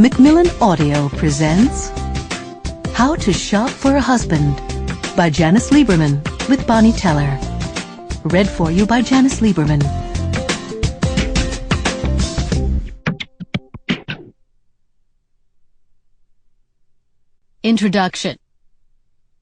Macmillan Audio presents How to Shop for a Husband by Janice Lieberman with Bonnie Teller. Read for you by Janice Lieberman. Introduction.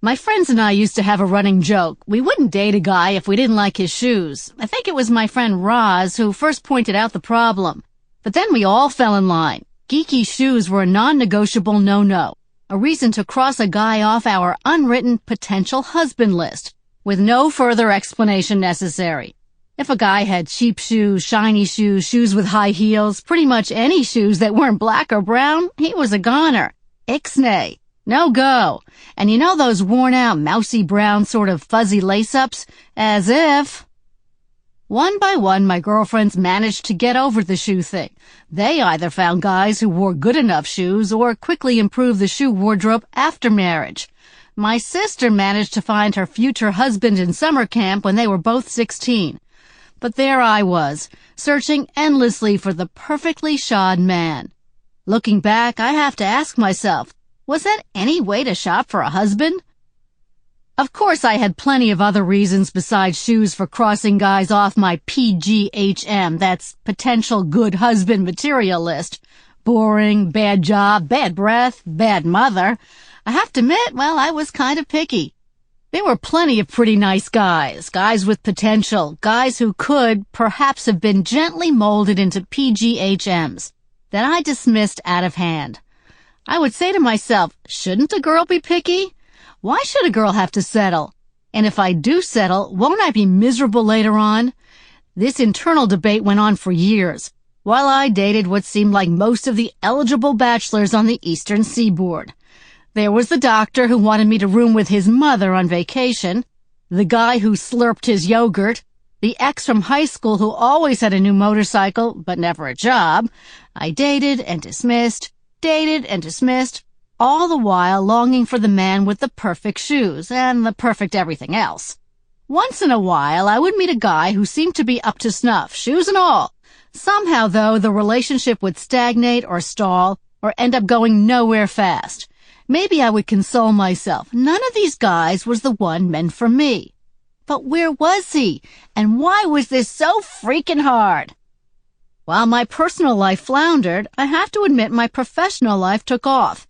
My friends and I used to have a running joke. We wouldn't date a guy if we didn't like his shoes. I think it was my friend Roz who first pointed out the problem. But then we all fell in line. Geeky shoes were a non-negotiable no-no, a reason to cross a guy off our unwritten potential husband list, with no further explanation necessary. If a guy had cheap shoes, shiny shoes, shoes with high heels, pretty much any shoes that weren't black or brown, he was a goner. Ixnay. No go. And you know those worn-out, mousy brown sort of fuzzy lace-ups? As if... One by one, my girlfriends managed to get over the shoe thing. They either found guys who wore good enough shoes or quickly improved the shoe wardrobe after marriage. My sister managed to find her future husband in summer camp when they were both 16. But there I was, searching endlessly for the perfectly shod man. Looking back, I have to ask myself, was that any way to shop for a husband? Of course, I had plenty of other reasons besides shoes for crossing guys off my PGHM, that's potential good husband material list. Boring, bad job, bad breath, bad mother. I have to admit, well, I was kind of picky. There were plenty of pretty nice guys, guys with potential, guys who could perhaps have been gently molded into PGHMs, that I dismissed out of hand. I would say to myself, shouldn't a girl be picky? Why should a girl have to settle? And if I do settle, won't I be miserable later on? This internal debate went on for years, while I dated what seemed like most of the eligible bachelors on the eastern seaboard. There was the doctor who wanted me to room with his mother on vacation, the guy who slurped his yogurt, the ex from high school who always had a new motorcycle but never a job. I dated and dismissed, all the while longing for the man with the perfect shoes and the perfect everything else. Once in a while, I would meet a guy who seemed to be up to snuff, shoes and all. Somehow, though, the relationship would stagnate or stall or end up going nowhere fast. Maybe I would console myself. None of these guys was the one meant for me. But where was he? And why was this so freaking hard? While my personal life floundered, I have to admit my professional life took off.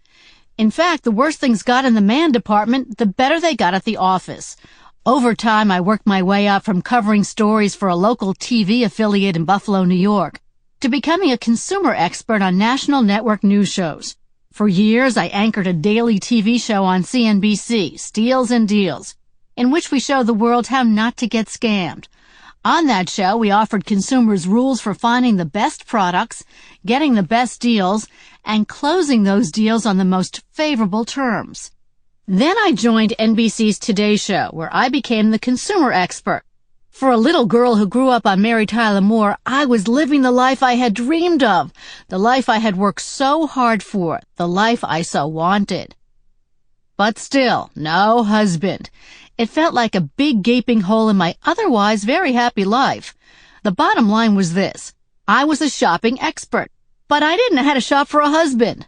In fact, the worse things got in the man department, the better they got at the office. Over time, I worked my way up from covering stories for a local TV affiliate in Buffalo, New York, to becoming a consumer expert on national network news shows. For years, I anchored a daily TV show on CNBC, Steals and Deals, in which we show the world how not to get scammed. On that show, we offered consumers rules for finding the best products, getting the best deals, and closing those deals on the most favorable terms. Then I joined NBC's Today Show, where I became the consumer expert. For a little girl who grew up on Mary Tyler Moore, I was living the life I had dreamed of, the life I had worked so hard for, the life I so wanted. But still, no husband. It felt like a big gaping hole in my otherwise very happy life. The bottom line was this. I was a shopping expert, but I didn't know how to shop for a husband.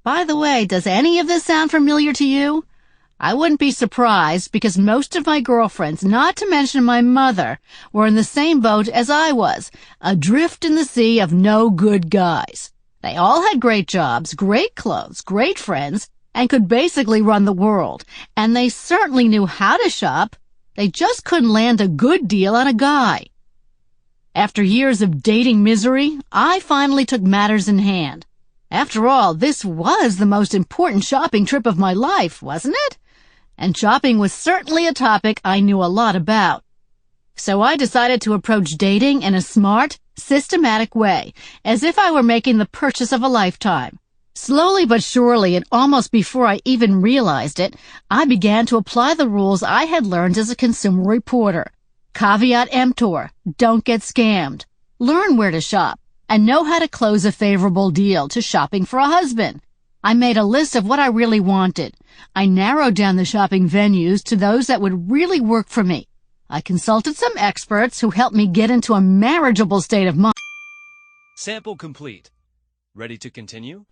By the way, does any of this sound familiar to you? I wouldn't be surprised because most of my girlfriends, not to mention my mother, were in the same boat as I was, adrift in the sea of no good guys. They all had great jobs, great clothes, great friends, and could basically run the world, and they certainly knew how to shop. They just couldn't land a good deal on a guy. After years of dating misery, I finally took matters in hand. After all, this was the most important shopping trip of my life, wasn't it? And shopping was certainly a topic I knew a lot about. So I decided to approach dating in a smart, systematic way, as if I were making the purchase of a lifetime. Slowly but surely, and almost before I even realized it, I began to apply the rules I had learned as a consumer reporter. Caveat emptor, don't get scammed. Learn where to shop, and know how to close a favorable deal to shopping for a husband. I made a list of what I really wanted. I narrowed down the shopping venues to those that would really work for me. I consulted some experts who helped me get into a marriageable state of mind. Sample complete. Ready to continue?